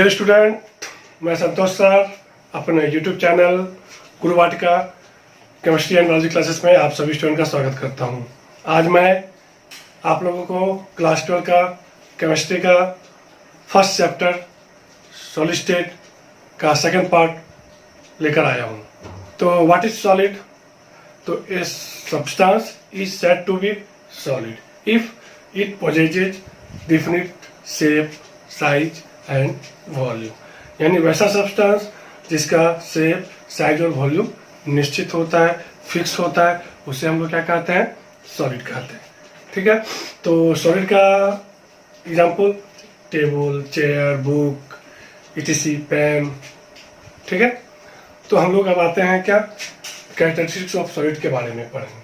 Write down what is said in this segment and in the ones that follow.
Dear student, मैं संतोष sir अपने YouTube channel Guru Vatika chemistry and biology classes में आप सभी स्टूडेंट का स्वागत करता हूं। आज मैं आप लोगों को क्लास 12 का केमिस्ट्री का फर्स्ट चैप्टर सॉलिड स्टेट का सेकंड पार्ट लेकर आया हूं। तो व्हाट इज सॉलिड? तो a substance is said to be solid if it possesses definite shape, size and volume. यानी वैसा सब्सटेंस जिसका शेप, साइज और वॉल्यूम निश्चित होता है, फिक्स होता है, उसे हम लोग क्या कहते हैं? सॉलिड कहते हैं। ठीक है, तो सॉलिड का example table, chair, book, etc, pen. ठीक है, तो हम लोग अब आते हैं क्या कैरेक्टरिस्टिक्स ऑफ सॉलिड के बारे में पढ़ेंगे।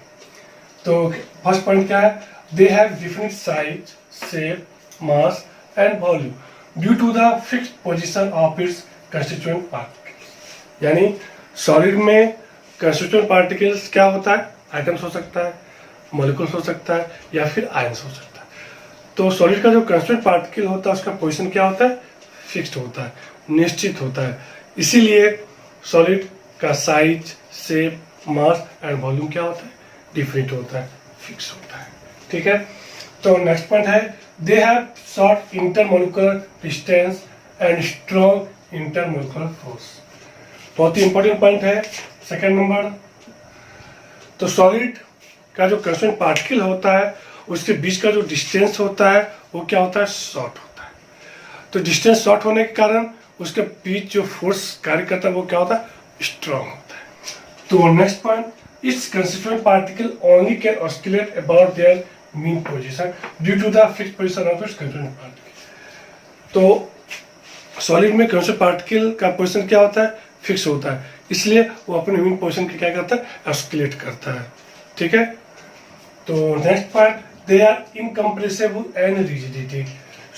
तो फर्स्ट पॉइंट क्या है? They have different size, shape, mass and volume due to the fixed position of its constituent particles. यानी सॉलिड में कंस्टिट्यूएंट पार्टिकल्स क्या होता है? आइटम्स हो सकता है, मॉलिक्यूल्स हो सकता है या फिर आयंस हो सकता है। तो सॉलिड का जो कंस्टिट्यूएंट पार्टिकल होता है उसका पोजीशन क्या होता है? फिक्स्ड होता है, निश्चित होता है। इसीलिए सॉलिड का size, shape, mass and volume क्या होता है? डिफरेंट होता है, फिक्स होता है। ठीक है, तो नेक्स्ट पॉइंट है they have short intermolecular distance and strong intermolecular force. बहुत ही इंपॉर्टेंट पॉइंट है सेकंड नंबर। तो सॉलिड का जो कंस्टिट्यूएंट पार्टिकल होता है उसके बीच का जो डिस्टेंस होता है वो क्या होता है? शॉर्ट होता है। तो डिस्टेंस शॉर्ट होने के कारण उसके बीच जो फोर्स कार्य करता है वो क्या होता है? स्ट्रॉन्ग होता है। तो next point, its constituent particle only can oscillate about their mean position due to the fixed position of its constituent particle. तो सॉलिड में कंस्टिट्यूएंट पार्टिकल का पोजीशन क्या होता है? फिक्स होता है, इसलिए वो अपने मीन पोजीशन के क्या करता है? ऑस्किलेट करता है। ठीक है, तो next part, they are incompressible and rigidity.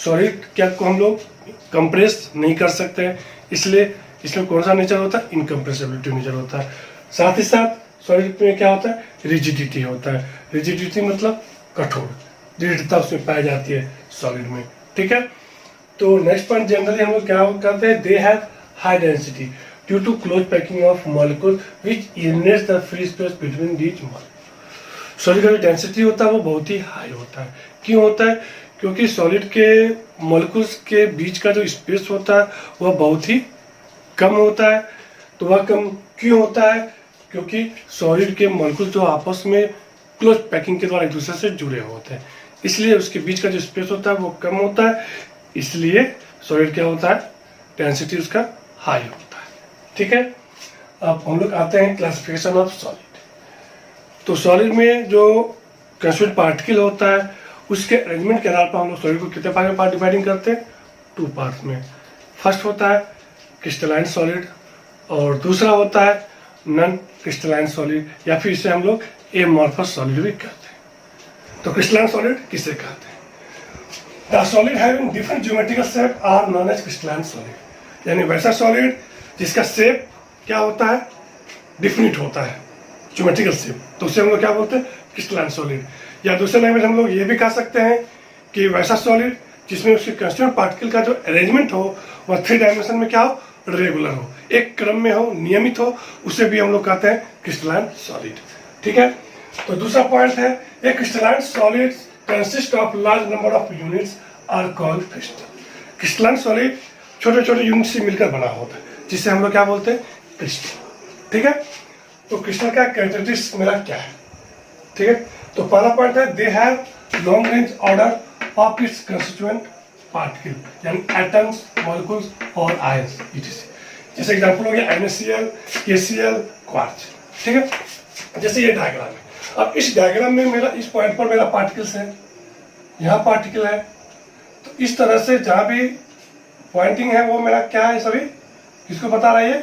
Solid क्या को हम लोग कंप्रेस नहीं कर सकते हैं, इसलिए इसमें कौन सा नेचर होता है? इनकम्प्रेसिबिलिटी नेचर होता है। साथ ही साथ सॉलिड में क्या होता है? रिजिडिटी होता है। रिजिडिटी मतलब कठोर, दृढ़ता उसमें पाई जाती है सॉलिड में। ठीक है, तो नेक्स्ट पॉइंट जनरली हम लोग क्या करते हैं? They have high density due to close packing of molecule which eliminates the free space between these molecule. Solid का जो डेंसिटी होता है वो बहुत ही हाई होता है। क्यों होता है? क्योंकि सॉलिड के मॉलिक्यूल्स के बीच का जो स्पेस होता है वह बहुत ही कम होता है। तो वह कम क्यों होता है? क्योंकि सॉलिड के मॉलिक्यूल जो आपस में क्लोज पैकिंग के द्वारा एक दूसरे से जुड़े होते हैं, इसलिए उसके बीच का जो स्पेस होता है वो कम होता है, इसलिए सॉलिड क्या होता है? डेंसिटी उसका हाई होता है। ठीक है, अब हम लोग आते हैं क्लासिफिकेशन ऑफ सॉलिड। तो सॉलिड में जो कंस्टिट्यूएंट पार्टिकल होता है उसके अरेंजमेंट के आधार पर हम लोग सॉलिड को कितने पार्ट में डिवाइडिंग करते हैं? 2 पार्ट्स में। फर्स्ट होता है क्रिस्टलाइन सॉलिड और दूसरा होता है नॉन क्रिस्टलाइन सॉलिड, या फिर इसे हम लोग एमॉर्फस सॉलिड भी कहते हैं। तो क्रिस्टलाइन सॉलिड किसे कहते हैं? The solid having different geometrical shape are known as crystalline solid. यानी वैसा सॉलिड जिसका शेप क्या होता है? डिफरेंट होता है, ज्योमेट्रिकल शेप, तो उसे हम लोग क्या बोलते हैं? Crystalline solid. या दूसरे लैंग्वेज हम लोग ये भी कह सकते हैं कि वैसा सॉलिड जिसमें उसके कंस्टिट्यूएंट पार्टिकल का जो अरेंजमेंट हो वह 3 डायमेंशन में क्या हो? रेगुलर हो, एक क्रम में हो, नियमित हो, उसे भी हम लोग कहते हैं क्रिस्टलाइन सॉलिड। ठीक है, तो दूसरा पॉइंट है a crystalline solid consist of large number of units are called crystal. Crystalline solid छोटे छोटे यूनिट से मिलकर बना होता है, जिसे हम लोग क्या बोलते हैं? क्रिस्टल। ठीक है, तो क्रिस्टल का कैरेक्टरिस्टिक्स मेरा क्या है? ठीक है, तो पहला पॉइंट है they have long range order of its constituent particle, यानी एटम्स, मॉलिक्यूल्स और आयंस etc। जैसे एग्जांपल हो गया NaCl, KCl, क्वार्ट्ज। ठीक है, जैसे ये डायग्राम है। अब इस डायग्राम में मेरा इस पॉइंट पर मेरा पार्टिकल्स है, यहाँ पार्टिकल है, तो इस तरह से जहाँ भी पॉइंटिंग है वो मेरा क्या है? सभी किसको बता रहा है? ये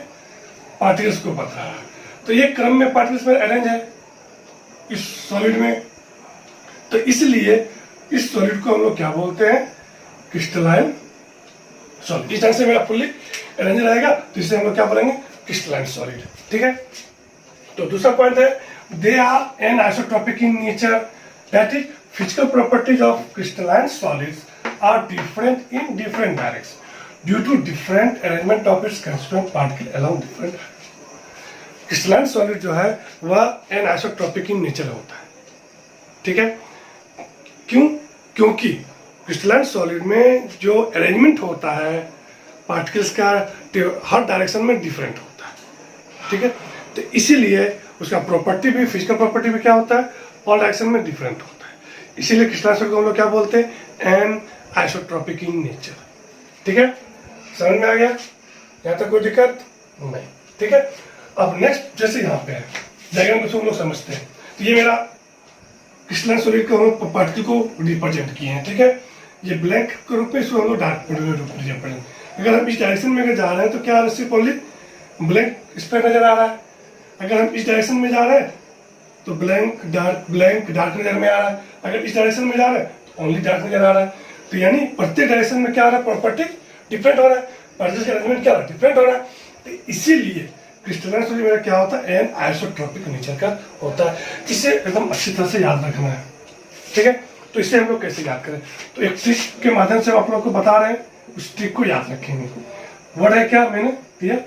पार्टिकल्स को बता रहा है। तो ये क्रम में पार्टिकल्स में अरेंज है इस सॉलिड में, तो इसलिए इस सॉलिड को हम लोग क्या बोलते हैं? Crystalline solid. इस तरह से मेरा फुल्ली अरेंज रहेगा, तो इसे हम लोग क्या बोलेंगे? Crystalline solid. ठीक है, तो दूसरा पॉइंट है they are anisotropic in nature, that is physical properties of crystalline solids are different in different direction due to different arrangement of its constituent particle along different. Crystalline solid जो है वह एनआइसोट्रॉपिक in nature होता है, ठीक है। क्यों? क्योंकि crystalline solid में जो अरेंजमेंट होता है पार्टिकल्स का हर डायरेक्शन में डिफरेंट होता है, ठीक है। तो इसीलिए उसका प्रॉपर्टी भी, फिजिकल प्रॉपर्टी भी क्या होता है, ऑल डायरेक्शन में डिफरेंट होता है। इसीलिए क्रिस्टलाइन सॉलिड को हम लोग क्या बोलते हैं, एन आइसोट्रॉपिक इन नेचर, ठीक है। समझ में आ गया? यहाँ तक कोई दिक्कत नहीं, ठीक है। अब नेक्स्ट जैसे यहाँ पे है डायग्राम को हम लोग समझते हैं। तो ये मेरा क्रिस्टलाइन सॉलिड को हम पार्टिकल को रिप्रेजेंट किए हैं, ठीक है। ये ब्लैक के रूप में, इसको हम लोग डार्क रूप में रिप्रेजेंट। अगर हम इस डायरेक्शन में अगर जा रहे हैं तो क्या सिर्फ ओनली ब्लैक इस पर नजर आ रहा है। अगर हम इस डायरेक्शन में जा रहे हैं तो ब्लैंक डार्क नजर में आ रहा है। अगर इस डायरेक्शन में जा रहे हैं तो ओनली डार्क नजर आ रहा है। तो यानी प्रत्येक डायरेक्शन में क्या हो रहा है, प्रॉपर्टी डिफरेंट हो रहा है, पार्टिकल्स का अरेंजमेंट क्या हो रहा है, डिफरेंट हो रहा है। तो इसीलिए क्रिस्टलाइन सॉलिड मेरा क्या होता है, एन आइसोट्रॉपिक नेचर का होता है। इसे एकदम अच्छी तरह से याद रखना है, ठीक है। तो इसे हम लोग कैसे याद करें, तो एक ट्रिक के माध्यम से हम आप लोग को बता रहे हैं, उस ट्रिक को याद रखेंगे। वर्ड है क्या, मैंने दिया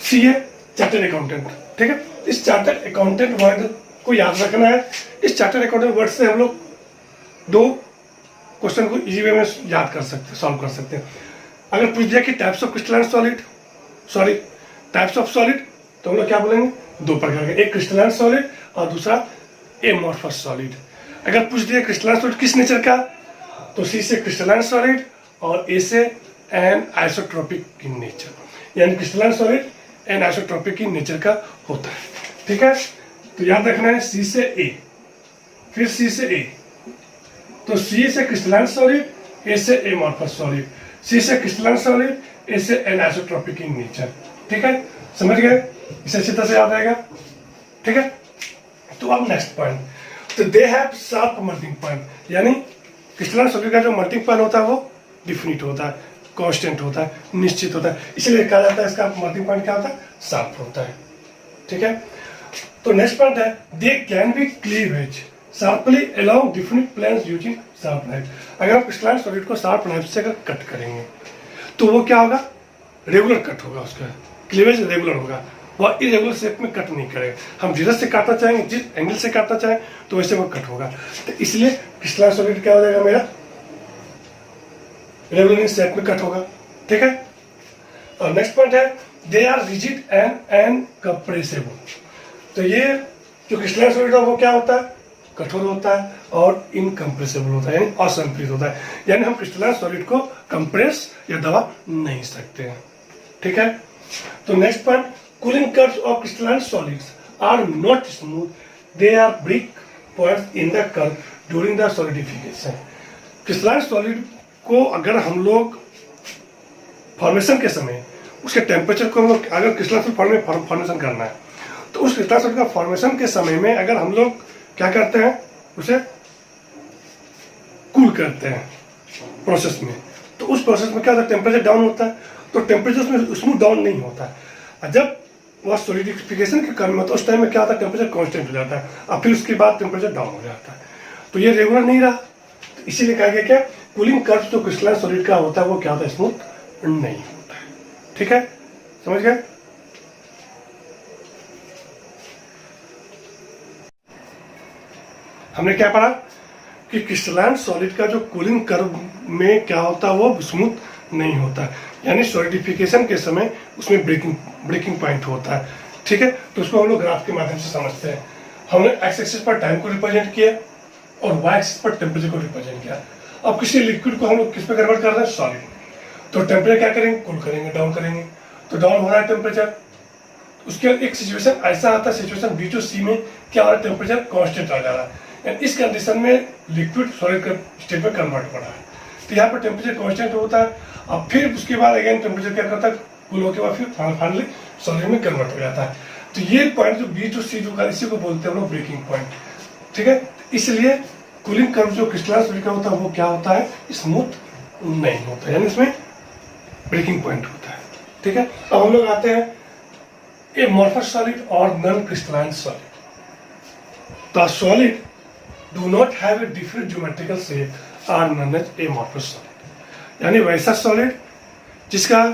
CA, चार्टर्ड अकाउंटेंट, ठीक है। इस चार्टर्ड अकाउंटेंट वर्ड को याद रखना है। इस चार्टर्ड अकाउंटेंट वर्ड से हम लोग दो क्वेश्चन को इजी वे में याद कर सकते हैं, सॉल्व कर सकते हैं। अगर पूछ दिया कि types of crystalline solid, types of solid, तो हम लोग क्या बोलेंगे, दो प्रकार के, एक क्रिस्टलाइन सॉलिड और दूसरा एमॉर्फस सॉलिड। अगर पूछ दिया क्रिस्टलाइन सॉलिड किस नेचर का, तो C से क्रिस्टलाइन सॉलिड और A से एन आइसोट्रॉपिक इन नेचर, यानी crystalline solid an isotropic in nature का होता है, ठीक है। तो याद रखना है C से A, फिर C से A, तो C से क्रिस्टलाइन सॉलिड, A से एमॉर्फस सॉलिड, C से क्रिस्टलाइन सॉलिड, A से एन आइसोट्रॉपिक इन नेचर, ठीक है। समझ गए? इसे अच्छी तरह से याद रहेगा, ठीक है। तो अब नेक्स्ट पॉइंट, तो they have sharp melting point, यानी क्रिस्टलाइन सॉलिड का जो मेल्टिंग पॉइंट होता है वो डिफिनिट होता है, कांस्टेंट होता है, निश्चित होता है। इसलिए कहा जाता है इसका मेल्टिंग पॉइंट क्या होता है, शार्प होता है, ठीक है। तो नेक्स्ट पॉइंट है, they can be cleavage sharply along different planes using sharp knife. अगर आप क्रिस्टलाइन सॉलिड को शार्प नाइफ से अगर कट करेंगे तो वो क्या होगा, रेगुलर कट होगा, उसका क्लीवेज रेगुलर होगा, वह इरेगुलर शेप में कट नहीं करेगा। हम जिधर से काटना चाहेंगे, जिस एंगल से काटना चाहें तो वैसे वो कट होगा। तो इसलिए क्रिस्टलाइन सॉलिड क्या हो जाएगा, मेरा रेगुलर शेप में कट होगा, ठीक है। और नेक्स्ट पॉइंट है, दे आर रिजिड एंड अनकंप्रेसिबल। तो ये जो क्रिस्टलाइन सॉलिड है वो क्या होता है, कठोर होता है और इनकम्प्रेसिबल होता है, यानी असंपीड़ित होता है। यानी हम क्रिस्टलाइन सॉलिड को कंप्रेस या दबा नहीं सकते हैं, ठीक है। तो next point, cooling curves of crystalline solids are not smooth, they are brick points in the curve during the solidification। Crystalline solid को अगर हम लोग फॉर्मेशन के समय उसके टेम्परेचर को हम लोग, अगर क्रिस्टलाइन सॉलिड फॉर्मेशन करना है तो उस क्रिस्टलाइन सॉलिड का फॉर्मेशन के समय में अगर हम लोग क्या करते हैं, उसे कूल करते हैं प्रोसेस में, तो उस प्रोसेस में क्या होता है, टेम्परेचर डाउन होता है। तो टेम्परेचर उसमें उसमें डाउन नहीं होता है। जब वह सॉलिडिफिकेशन के क्रम में, तो उस टाइम में क्या होता है, टेम्परेचर कांस्टेंट हो जाता है और फिर उसके बाद टेम्परेचर डाउन हो जाता है। तो ये रेगुलर नहीं रहा, तो इसीलिए कहा गया क्या, कूलिंग कर्व जो क्रिस्टलाइन सॉलिड का होता है वो क्या होता है, स्मूथ नहीं होता है, ठीक है। समझ गए? हमने क्या पढ़ा कि क्रिस्टलाइन सॉलिड का जो कूलिंग कर्व में क्या होता है, वो स्मूथ नहीं होता, यानी सॉलिडिफिकेशन के समय उसमें ब्रेकिंग पॉइंट होता है, ठीक है। तो उसको हम लोग ग्राफ के माध्यम से समझते हैं। हमने एक्स एक्सिस पर टाइम को रिप्रेजेंट किया और वाई एक्सिस पर टेम्परेचर को रिप्रेजेंट किया। अब किसी लिक्विड को हम लोग किस पे कन्वर्ट कर रहे हैं, सॉलिड। तो टेम्परेचर क्या करेंगे, कूल करेंगे, डाउन करेंगे। तो डाउन हो रहा है टेम्परेचर, उसके बाद एक सिचुएशन ऐसा आता है, सिचुएशन B to C में क्या हो रहा है, टेम्परेचर कांस्टेंट आ जा रहा है। इस कंडीशन में लिक्विड सॉलिड स्टेट में कन्वर्ट हो रहा है। तो यहाँ पर टेम्परेचर कांस्टेंट होता है और फिर उसके बाद अगेन टेम्परेचर क्या करता है, कूल होकर बाद फिर फाइनली सॉलिड में कन्वर्ट हो जाता है। तो ये पॉइंट जो B to C जो का, इसी को बोलते हैं हम लोग ब्रेकिंग पॉइंट, ठीक है। इसलिए कूलिंग कर्व जो क्रिस्टलाइन सॉलिड का होता है वो क्या होता है, स्मूथ नहीं होता, यानी इसमें ब्रेकिंग पॉइंट होता है, ठीक है। अब हम लोग आते हैं amorphous solid or non-crystalline solid. The solid do not have a different geometrical shape are known as amorphous solid. यानी वैसा सॉलिड जिसका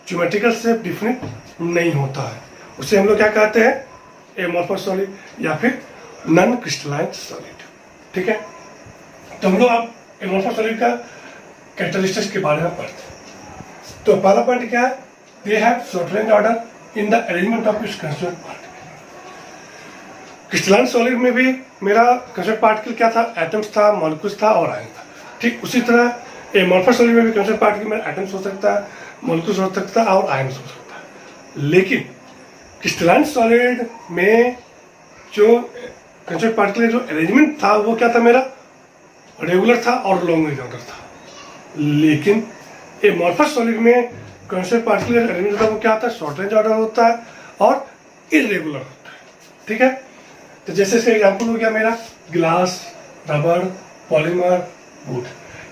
ज्योमेट्रिकल शेप डिफिनिट नहीं होता है, उसे हम लोग क्या कहते हैं, एमोर्फस सॉलिड या फिर नॉन क्रिस्टलाइन सॉलिड। ठीक है, तो हम लोग अब एमोर्फस सॉलिड का कैरेक्टरिस्टिक्स के बारे में पढ़ते हैं। तो पहला पॉइंट क्या है, they have short range order in the arrangement of its constituent particle. Crystalline solid में भी मेरा कंस्टिट्यूएंट पार्टिकल क्या था, एटम्स था, मॉलिक्यूल्स था और आयन था। ठीक उसी तरह एमोर्फस सॉलिड में भी कंस्टिट्यूएंट पार्टिकल में एटम्स हो सकता है, मॉलिक्यूल्स हो सकता है और आयन्स हो सकता है। लेकिन क्रिस्टलाइन सॉलिड में जो कंस्टिट्यूएंट पार्टिकल का जो अरेंजमेंट था वो क्या था, मेरा रेगुलर था और लॉन्ग रेंज ऑर्डर था। लेकिन एमोर्फस सॉलिड में कंस्टिट्यूएंट पार्टिकल का अरेंजमेंट वो क्या होता है, शॉर्ट रेंज ऑर्डर होता है और इरेगुलर होता है। ठीक है, तो जैसे इसका एग्जांपल हो गया मेरा ग्लास, रबर, पॉलीमर, वुड,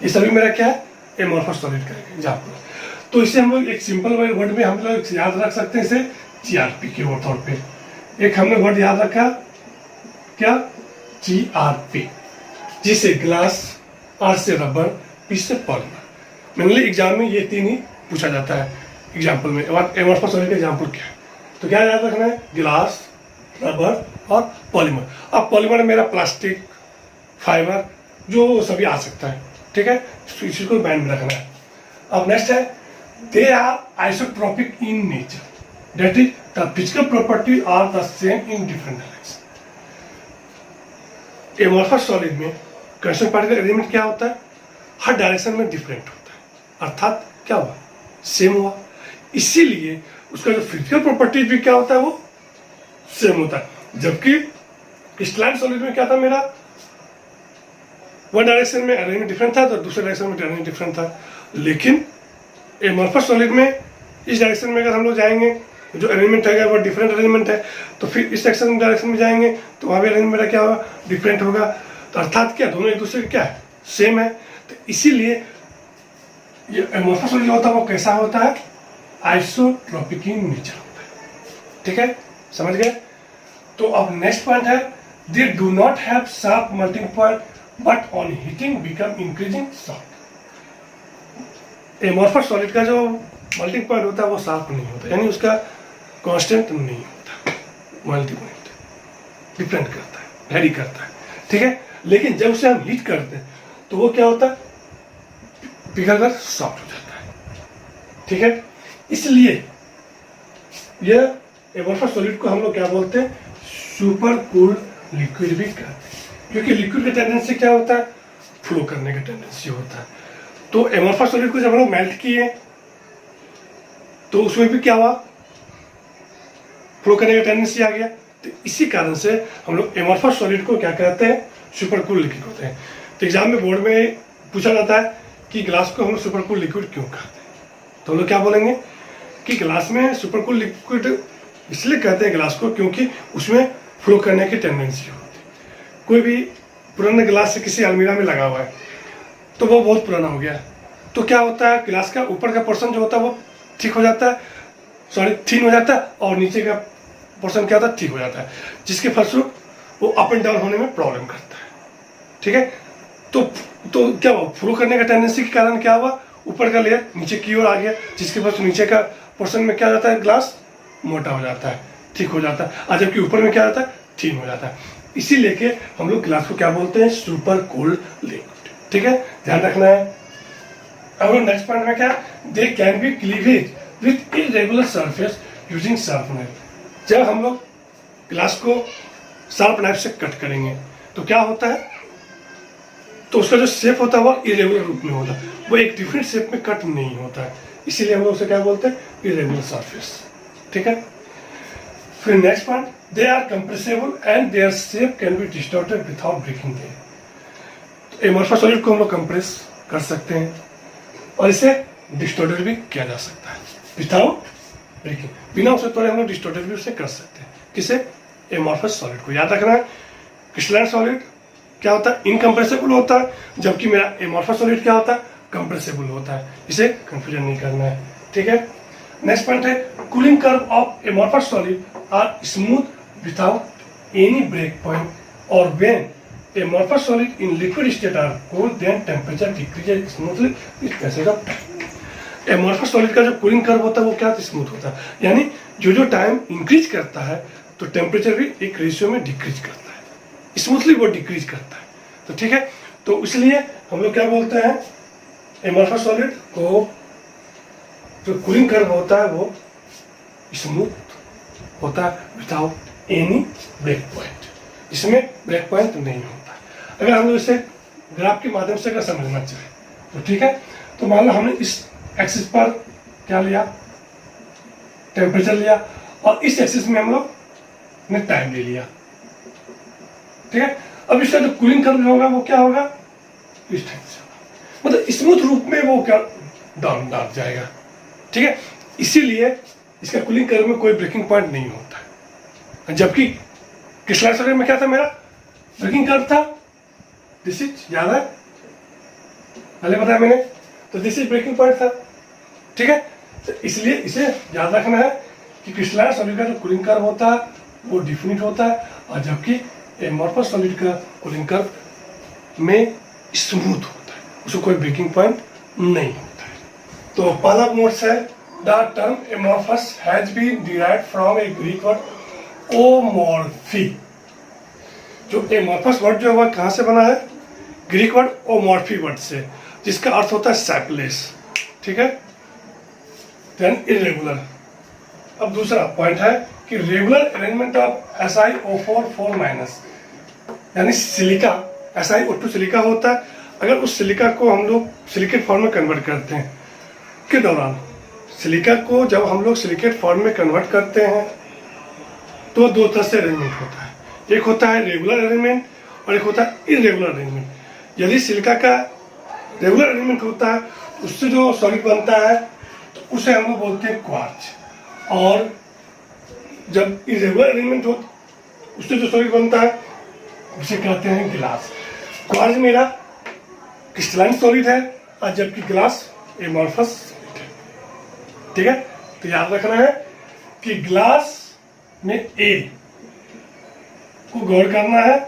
ये सभी मेरा क्या है, एमोर्फस सॉलिड का एग्जांपल। तो इसे हम लोग एक सिंपल वर्ड में हम लोग याद रख सकते हैं, इसे जीआरपी के तौर पे। एक हमने वर्ड याद रखा क्या, जीआरपी, जिसे ग्लास, आर से रबर, पी से पॉलीमर। मेनली एग्जाम में ये तीन ही पूछा जाता है एग्जाम्पल में। और एमोर्फस सॉलिड का एग्जाम्पल क्या है, तो क्या याद रखना है, ग्लास, रबर और पॉलीमर। अब पॉलीमर मेरा प्लास्टिक, फाइबर, जो सभी आ सकता है। ठीक है, इस चीज को माइंड में रखना है। अब नेक्स्ट है, they are isotropic in nature, that is the physical property are the same in different direction. Amorphous solid में कंस्टिट्यूएंट पार्टिकल एलिमेंट क्या होता है, हर डायरेक्शन में डिफरेंट होता है, अर्थात क्या हुआ, सेम हुआ। इसीलिए उसका जो फिजिकल प्रॉपर्टीज भी क्या होता है, वो सेम होता है। जबकि क्रिस्टलाइन सॉलिड में क्या था, मेरा वन डायरेक्शन में अरेंजमेंट डिफरेंट था तो दूसरे डायरेक्शन में अरेंजमेंट डिफरेंट था। लेकिन एमोर्फस सॉलिड में इस डायरेक्शन में अगर हम लोग जाएंगे, जो अरेंजमेंट है वो डिफरेंट अरेंजमेंट है, तो फिर इस डायरेक्शन में जाएंगे तो वहाँ भी अरेंजमेंट क्या होगा, डिफरेंट होगा। तो अर्थात क्या, दोनों एक दूसरे के क्या है, सेम है। तो इसीलिए ये एमोर्फस सॉलिड जो होता है वो कैसा होता है, आइसोट्रोपिक इन नेचर होता है। ठीक है, समझ गए। तो अब नेक्स्ट पॉइंट है, they do not have sharp melting point but on heating become increasing soft. Amorphous solid का जो मेल्टिंग पॉइंट होता है वो शार्प नहीं होता, यानी उसका कांस्टेंट नहीं होता, मेल्टिंग नहीं होता, डिपेंड करता है, वेरी करता है। ठीक है, लेकिन जब उसे हम हीट करते हैं तो वो क्या होता है, पिघलकर सॉफ्ट हो जाता है। ठीक है, इसलिए यह एमोर्फस सॉलिड को हम लोग क्या बोलते हैं, सुपर कूल लिक्विड भी कहते हैं, क्योंकि लिक्विड का टेंडेंसी क्या होता है, फ्लो करने का टेंडेंसी होता है। तो एमोर्फस सॉलिड को जब हम लोग मेल्ट किए तो उसमें भी क्या हुआ, फ्लो करने का टेंडेंसी आ गया। तो इसी कारण से हम लोग एमोर्फस सॉलिड को क्या कहते हैं, सुपर कूल लिक्विड होते हैं। तो एग्जाम में बोर्ड में पूछा जाता है कि ग्लास को हम लोग सुपर कूल लिक्विड क्यों कहते हैं, तो हम लोग क्या बोलेंगे कि ग्लास में सुपर कूल लिक्विड इसलिए कहते हैं ग्लास को क्योंकि उसमें फ्लो करने की टेंडेंसी होती है। कोई भी पुराना ग्लास से किसी अलमीरा में लगा हुआ है तो वो बहुत पुराना हो गया, तो क्या होता है, ग्लास का ऊपर का पोर्शन जो होता है वो ठीक हो जाता है, सॉरी थिन हो जाता है, और नीचे का पोर्शन क्या होता है, ठीक हो जाता है, जिसके फलस्वरूप वो अप एंड डाउन होने में प्रॉब्लम करता है। ठीक है, तो क्या हुआ, फ्लो करने का टेंडेंसी के कारण क्या हुआ, ऊपर का लेयर नीचे की ओर आ गया, जिसके पास नीचे का पोर्शन में क्या जाता है, ग्लास मोटा हो जाता है, ठीक हो जाता है, और जबकि ऊपर में क्या जाता है, थिन हो जाता है। इसी लेके हम लोग ग्लास को क्या बोलते हैं, सुपर कूल लिक्विड। ठीक है, ध्यान रखना है। अब नेक्स्ट पॉइंट में क्या, दे can be cleavage with irregular surface using sharp knife. जब हम लोग ग्लास को शार्प नाइफ से कट करेंगे तो क्या होता है, तो उसका जो शेप होता है वो इरेगुलर रूप में होता है, वो एक डिफरेंट शेप में कट नहीं होता है, इसीलिए हम लोग उसे क्या बोलते हैं, इरेगुलर सरफेस। ठीक है, फिर next point, they are compressible and their shape can be distorted without breaking them. Amorphous solid को हम लोग कंप्रेस कर सकते हैं और इसे डिस्टॉर्टेड भी किया जा सकता है विदाउट ब्रेकिंग, बिना उसे तोड़े हम लोग डिस्टॉर्टेड भी उसे कर सकते हैं। किसे, एमोर्फस सॉलिड को। याद रखना है, क्रिस्टलाइन सॉलिड क्या होता है, इनकम्प्रेसिबल होता है, जबकि मेरा एमोर्फस सॉलिड क्या होता है, कंप्रेसिबल होता है। इसे कंफ्यूजन नहीं करना है। ठीक है, नेक्स्ट पॉइंट है, cooling curve of amorphous solid are smooth without any break point, और when amorphous solid in liquid state are cooled, then temperature decreases smoothly with passage of time. Amorphous solid का जो cooling curve होता है वो क्या smooth होता है, यानी जो जो टाइम इंक्रीज करता है तो टेम्परेचर भी एक रेशियो में डिक्रीज करता है, स्मूथली वो डिक्रीज करता है। तो ठीक है, तो इसलिए हम लोग क्या बोलते हैं, एमोर्फस सॉलिड को जो कूलिंग कर्व होता है वो स्मूथ होता है विदाउट एनी ब्रेक पॉइंट, इसमें ब्रेक पॉइंट नहीं होता। अगर हम लोग इसे ग्राफ के माध्यम से अगर समझना चाहें तो ठीक है, तो मान लो हमने इस एक्सिस पर क्या लिया, टेम्परेचर लिया, और इस एक्सिस में हम लोग ने टाइम ले लिया। ठीक है, अब इसका जो कूलिंग कर्व होगा वो क्या होगा, इस टाइप से होगा, मतलब स्मूथ रूप में वो क्या डाउन जाएगा। ठीक है, इसीलिए इसका कूलिंग कर्व में कोई ब्रेकिंग पॉइंट नहीं होता है। जबकि क्रिस्टलाइन सॉलिड में क्या था, मेरा ब्रेकिंग कर्व था, दिस इज, याद है पहले बताया मैंने, तो दिस इज ब्रेकिंग पॉइंट था। ठीक है, तो इसलिए इसे याद रखना है कि क्रिस्टलाइन सॉलिड का जो कूलिंग कर्व होता है वो डिफिनिट होता है, और जबकि एमोर्फस सॉलिड का कूलिंग कर्व में स्मूथ होता है, उसको कोई ब्रेकिंग पॉइंट नहीं होता है। तो पहला नोट्स है, the term amorphous has been derived from a Greek word omorphi. जो एमोर्फस वर्ड जो है वह कहाँ से बना है, ग्रीक वर्ड ओमॉर्फी वर्ड से, जिसका अर्थ होता है शेपलेस। ठीक है, देन इरेगुलर। अब दूसरा पॉइंट है कि रेगुलर अरेंजमेंट ऑफ SiO4 यानी सिलिका, SiO2 सिलिका होता है। अगर उस सिलिका को हम लोग सिलिकेट फॉर्म में कन्वर्ट करते हैं के दौरान, सिलिका को जब हम लोग सिलिकेट फॉर्म में कन्वर्ट करते हैं तो दो तरह से अरेंजमेंट होता है, एक होता है रेगुलर अरेंजमेंट और एक होता है इरेगुलर अरेंजमेंट। यदि सिलिका का रेगुलर अरेंजमेंट होता है, उससे जो सॉलिड बनता है तो उसे हम लोग बोलते हैं क्वार्ट्ज, और जब इरेगुलर अरेंजमेंट हो उससे जो सॉलिड बनता है उसे कहते हैं गिलास। क्वार्ट्ज मेरा क्रिस्टलाइन सॉलिड है और जबकि गिलास एमोर्फस सॉलिड है। ठीक है, तो याद रखना है कि गिलास में ए को गौर करना है,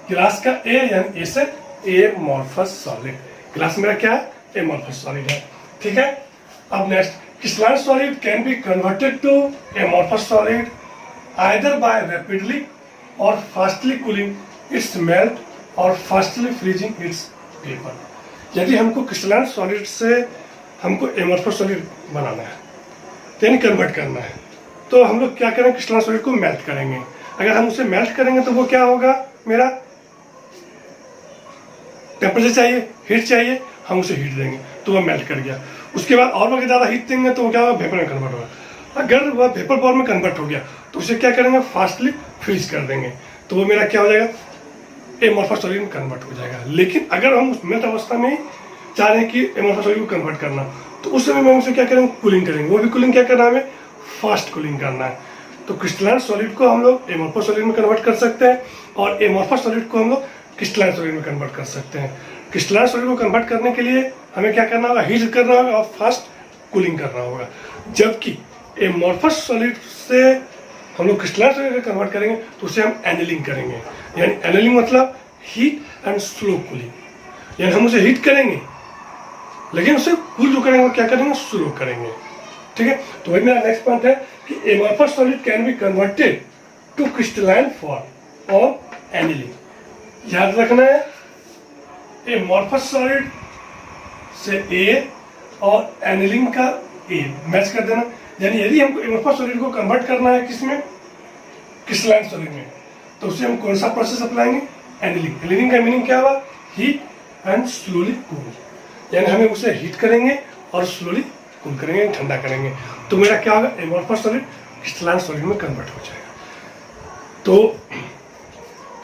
गिलास का ए यानी ए से एमोर्फस सॉलिड, गिलास मेरा क्या है, एमोर्फस सॉलिड है। ठीक है, अब next, crystalline solid can be converted to amorphous solid either by rapidly or fastly cooling its melt or fastly freezing its vapor। यदि हमको crystalline solid से हमको amorphous solid बनाना है, यानी कन्वर्ट करना है, तो हम लोग क्या करेंगे, crystalline solid को मेल्ट करेंगे। अगर हम उसे मेल्ट करेंगे तो वो क्या होगा, मेरा टेम्परेचर चाहिए, हीट चाहिए, हम उसे हीट देंगे तो वह मेल्ट कर गया। उसके बाद और वह ज़्यादा हीट देंगे तो वो क्या होगा, वेपर में कन्वर्ट होगा। अगर वह वेपर फॉर्म में कन्वर्ट हो गया तो उसे क्या करेंगे, फास्टली फ्रीज कर देंगे, तो वो मेरा क्या हो जाएगा, एमोर्फस सॉलिड में कन्वर्ट हो जाएगा। लेकिन अगर हम उस मेल्ट अवस्था में चाह रहे हैं कि एमोर्फस सॉलिड को कन्वर्ट करना, तो उस समय हम उसे क्या करेंगे, कूलिंग करेंगे। वो भी कूलिंग क्या करना है, हमें फास्ट कूलिंग करना है। तो क्रिस्टलाइन सॉलिड को हम लोग एमोर्फस सॉलिड में कन्वर्ट कर सकते हैं और एमोर्फस सॉलिड को हम लोग क्रिस्टलाइन सॉलिड में कन्वर्ट कर सकते हैं। क्रिस्टलाइन सॉलिड को कन्वर्ट करने के लिए हमें क्या करना होगा, हीट करना होगा और फास्ट कूलिंग करना होगा। जबकि एमोर्फस सॉलिड से हम लोग क्रिस्टलाइन सॉलिड में कन्वर्ट करेंगे तो उसे हम एनेलिंग करेंगे, यानी एनेलिंग मतलब हीट एंड स्लो कूलिंग, यानी हम उसे हीट करेंगे लेकिन उसे कूल जो करेंगे क्या करेंगे, स्लो करेंगे। ठीक है, तो वही मेरा नेक्स्ट पॉइंट है कि amorphous solid can be converted to crystalline form और एनेलिंग। याद रखना है, एमोर्फस सॉलिड से ए और एनेलिंग का ए मैच कर देना, यानी यदि हमको एमोर्फस सॉलिड को कन्वर्ट करना है किसमें, क्रिस्टलाइन सॉलिड में, तो उसे हम कौन सा प्रोसेस अपनाएंगे, एनेलिंग। एनेलिंग का मीनिंग क्या हुआ, हीट एंड स्लोली कूल, यानी हमें उसे हीट करेंगे और स्लोली कूल करेंगे, ठंडा करेंगे, तो मेरा क्या होगा, एमोर्फस सॉलिड क्रिस्टलाइन सॉलिड में कन्वर्ट हो जाएगा। तो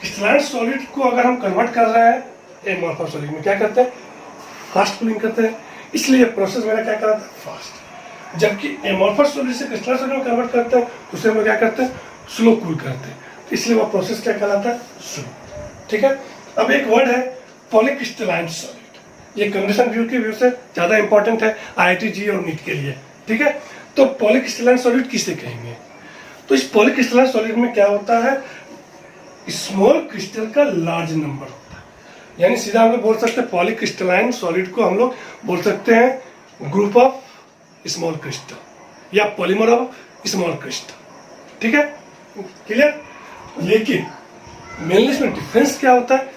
क्रिस्टलाइन सॉलिड को अगर हम कन्वर्ट कर रहे हैं एमोर्फस सॉलिड में, क्या करते हैं, फास्ट कूलिंग करते हैं, इसलिए प्रोसेस मेरा क्या कहलाता है, फास्ट। जबकि एमोर्फस सॉलिड से क्रिस्टलाइन सॉलिड में कन्वर्ट करते हैं तो उसे हम क्या करते हैं, स्लो कूल करते हैं, इसलिए वह प्रोसेस क्या कहलाता है, स्लो। ठीक है, अब एक वर्ड है पॉलीक्रिस्टलाइन सॉलिड, ये कंडीशन व्यू के व्यू से ज्यादा इंपॉर्टेंट है IIT जी और नीट के लिए। ठीक है, तो पॉलीक्रिस्टलाइन सॉलिड किसे कहेंगे, तो इस पॉलीक्रिस्टलाइन सॉलिड में क्या होता है, स्मॉल क्रिस्टल का लार्ज नंबर होता है, यानी सीधा हम लोग बोल सकते हैं पॉलीक्रिस्टलाइन सॉलिड को हम लोग बोल सकते हैं ग्रुप ऑफ स्मॉल क्रिस्टल या पॉलीमर ऑफ स्मॉल क्रिस्टल। ठीक है, क्लियर। लेकिन मेनली इसमें डिफरेंस क्या होता है,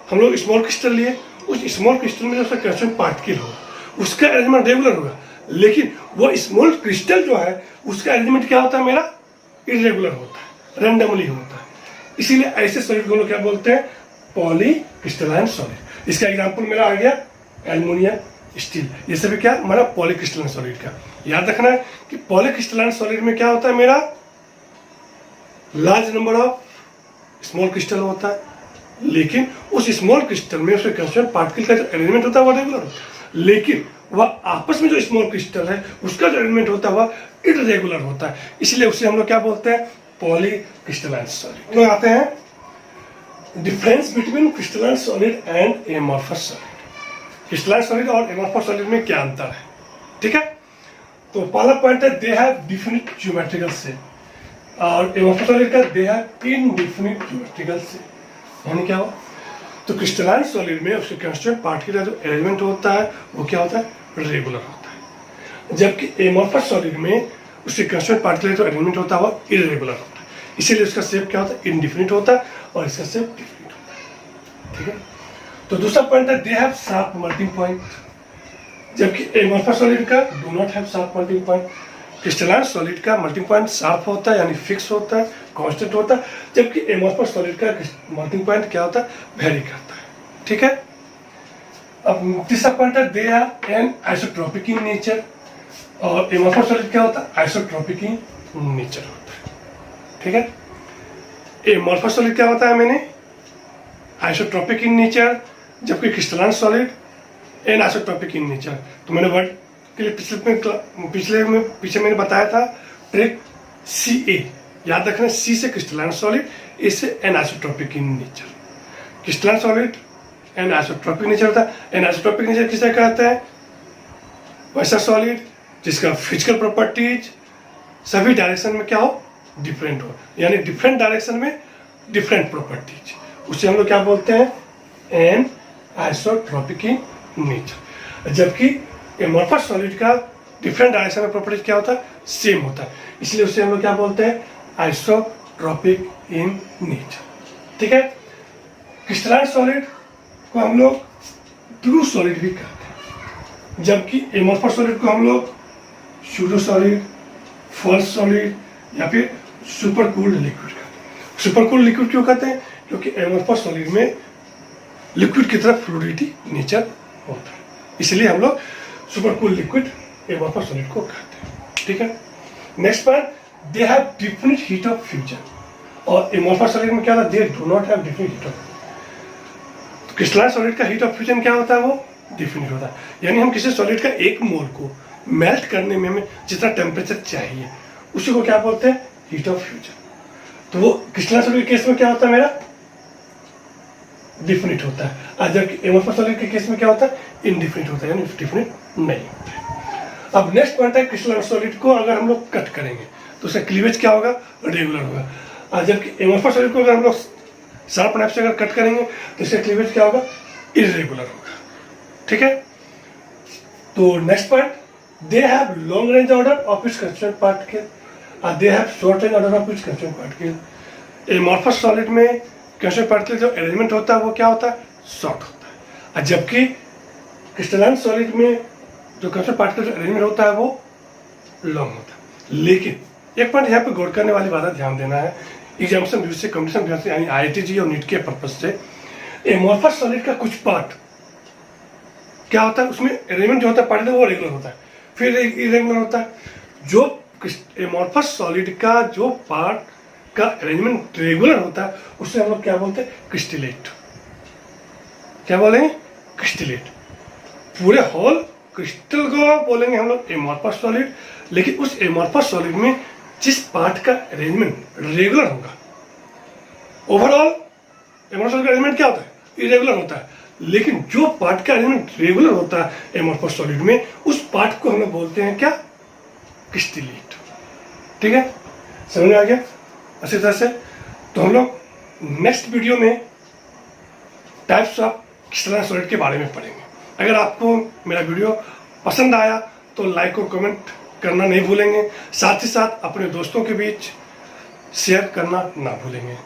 हम लोग स्मॉल क्रिस्टल लिए, उस स्मॉल क्रिस्टल में जो उसका कंस्टिट्यूएंट पार्टिकल होगा उसका अरेंजमेंट रेगुलर होगा, लेकिन वो स्मॉल क्रिस्टल जो है उसका अरेंजमेंट क्या होता है मेरा, इरेगुलर होता है, रैंडमली होता है। इसीलिए ऐसे सॉलिड को लोग क्या बोलते हैं, पॉली क्रिस्टलाइन सॉलिड। इसका एग्जांपल मेरा आ गया एल्युमिनियम, स्टील, ये सभी क्या हमारा पॉली क्रिस्टलाइन सॉलिड का। याद रखना है कि पॉली क्रिस्टलाइन सॉलिड में क्या होता है मेरा, large number of small crystal होता है, लेकिन उस स्मॉल क्रिस्टल में उसके कंस्टिट्यूएंट पार्टिकल का जो अरेंजमेंट होता है वो रेगुलर होता है, लेकिन वह आपस में जो स्मॉल क्रिस्टल है उसका जो अरेंजमेंट होता है वह इरेगुलर होता है। इसलिए उसे हम लोग क्या बोलते हैं, पॉली क्रिस्टलाइन सॉलिड। लोग आते हैं difference between crystalline solid and amorphous solid. Crystalline solid और एमॉर्फस सॉलिड में क्या अंतर है, ठीक है। तो पहला पॉइंट है they have definite geometrical shape, और एमॉर्फस सॉलिड का they have indefinite geometrical shape. यानी क्या हो, तो क्रिस्टलाइन सॉलिड में उसके कंस्टिट्यूएंट पार्टिकल का जो अरेंजमेंट होता है वो क्या होता है, रेगुलर होता है, जबकि एमॉर्फस सॉलिड में उसके कंस्टिट्यूएंट पार्टिकल का जो अरेंजमेंट होता है वो इरेगुलर होता है। इसीलिए उसका शेप क्या होता है, इनडिफिनिट होता है, और इसका शेप डिफिनिट होता है। ठीक है, तो दूसरा पॉइंट है they have sharp melting point, जबकि एमॉर्फस सॉलिड का do not have sharp melting point. Crystalline solid का मेल्टिंग पॉइंट शार्प होता है, यानी फिक्स होता है, कांस्टेंट होता है, जबकि एमॉर्फस सॉलिड का मेल्टिंग पॉइंट क्या होता है, वेरी करता है। ठीक है, अब तीसरा पॉइंट है they are anisotropic in nature, और एमॉर्फस सॉलिड क्या होता है, आइसोट्रोपिक इन नेचर होता है। ठीक है, एमॉर्फस सॉलिड क्या होता है, मैंने आइसोट्रोपिक इन नेचर, जबकि crystalline solid anisotropic in nature. तो मैंने वर्ड के लिए पीछे मैंने बताया था ट्रिक CA, याद रखना, C से क्रिस्टलाइन सॉलिड, A से anisotropic in nature. Crystalline solid anisotropic nature होता है। एन आइसोट्रोपिक नेचर किसे कहते हैं, वैसा सॉलिड जिसका फिजिकल प्रॉपर्टीज सभी डायरेक्शन में क्या हो, डिफरेंट हो, यानी डिफरेंट डायरेक्शन में डिफरेंट प्रॉपर्टीज, उसे हम लोग क्या बोलते हैं, एन आइसोट्रोपिक इन नेचर। जबकि एमॉर्फस सॉलिड का डिफरेंट डायरेक्शन में प्रॉपर्टीज क्या होता है, सेम होता है, इसलिए उसे हम लोग क्या बोलते हैं, आइसोट्रोपिक इन नेचर। ठीक है, क्रिस्टलाइन सॉलिड को हम लोग ट्रू सॉलिड भी कहते हैं, जबकि एमॉर्फस सॉलिड को हम लोग सूडो सॉलिड, फॉल्स सॉलिड या फिर सुपर कूल्ड लिक्विड कहते हैं। सुपर कूल्ड लिक्विड क्यों कहते हैं, क्योंकि एमॉर्फस सॉलिड में लिक्विड की तरफ फ्लूइडिटी नेचर होता है, इसलिए हम लोग super cool liquid amorphous solid को कहते हैं। ठीक है, next point they have definite heat of fusion, और एमॉर्फस सॉलिड में क्या होता है, they do not have definite heat of. तो क्रिस्टलाइन सॉलिड का हीट ऑफ फ्यूजन क्या होता है, वो डिफिनिट होता है, यानी हम किसी सॉलिड का एक मोल को मेल्ट करने में हमें जितना टेम्परेचर चाहिए उसी को क्या बोलते हैं, हीट ऑफ फ्यूजन। तो वो क्रिस्टलाइन सॉलिड के केस में क्या होता है, मेरा डिफिनिट होता है, और जबकि एमॉर्फस सॉलिड के केस में क्या होता है, इनडिफिनिट होता है, यानी डिफिनिट नहीं होता है। अब नेक्स्ट पॉइंट है क्रिस्टलाइन सॉलिड को अगर हम लोग कट करेंगे तो उसका क्लीवेज क्या होगा, रेगुलर होगा, और जबकि एमॉर्फस सॉलिड को अगर हम लोग शार्प नाइफ से अगर कट करेंगे तो इसका क्लीवेज क्या होगा, इरेगुलर होगा। ठीक है, तो next point they have long range order of its constituent particle, और they have short range order of its constituent particle. Amorphous solid में कंस्टिट्यूएंट पार्टिकल जो अरेंजमेंट होता है वो क्या होता है, शॉर्ट होता है, और जबकि क्रिस्टलाइन सॉलिड में जो कंस्टिट्यूएंट पार्टिकल जो अरेंजमेंट होता है वो लॉन्ग होता है। लेकिन एक पॉइंट यहाँ पे गौर करने वाली बात है, ध्यान देना है, एग्जामिनेशन व्यू से, कंपटीशन व्यू से, यानी IIT और नीट के पर्पज से, एमॉर्फस सॉलिड का कुछ पार्ट क्या होता है, उसमें अरेंजमेंट जो होता है पार्टिकल वो रेगुलर होता है, फिर इरेगुलर होता है। जो एमॉर्फस सॉलिड का जो पार्ट का अरेंजमेंट रेगुलर होता है उससे हम लोग क्या बोलते हैं, क्रिस्टलेट। क्या बोलेंगे, क्रिस्टलेट। पूरे होल क्रिस्टल को बोलेंगे हम लोग एमॉर्फस सॉलिड, लेकिन उस एमॉर्फस सॉलिड में जिस पार्ट का अरेंजमेंट रेगुलर होगा, ओवरऑल एमॉर्फस सॉलिड का अरेंजमेंट क्या होता है, इरेगुलर होता है, लेकिन जो पार्ट का अरेंजमेंट रेगुलर होता है एमॉर्फस सॉलिड में, उस पार्ट को हम लोग बोलते हैं क्या, क्रिस्टलेट। ठीक है, समझ में आ गया। इसी तरह से तो हम लोग नेक्स्ट वीडियो में टाइप्स ऑफ क्रिस्टलाइन सॉलिड के बारे में पढ़ेंगे। अगर आपको मेरा वीडियो पसंद आया तो लाइक और कमेंट करना नहीं भूलेंगे, साथ ही साथ अपने दोस्तों के बीच शेयर करना ना भूलेंगे।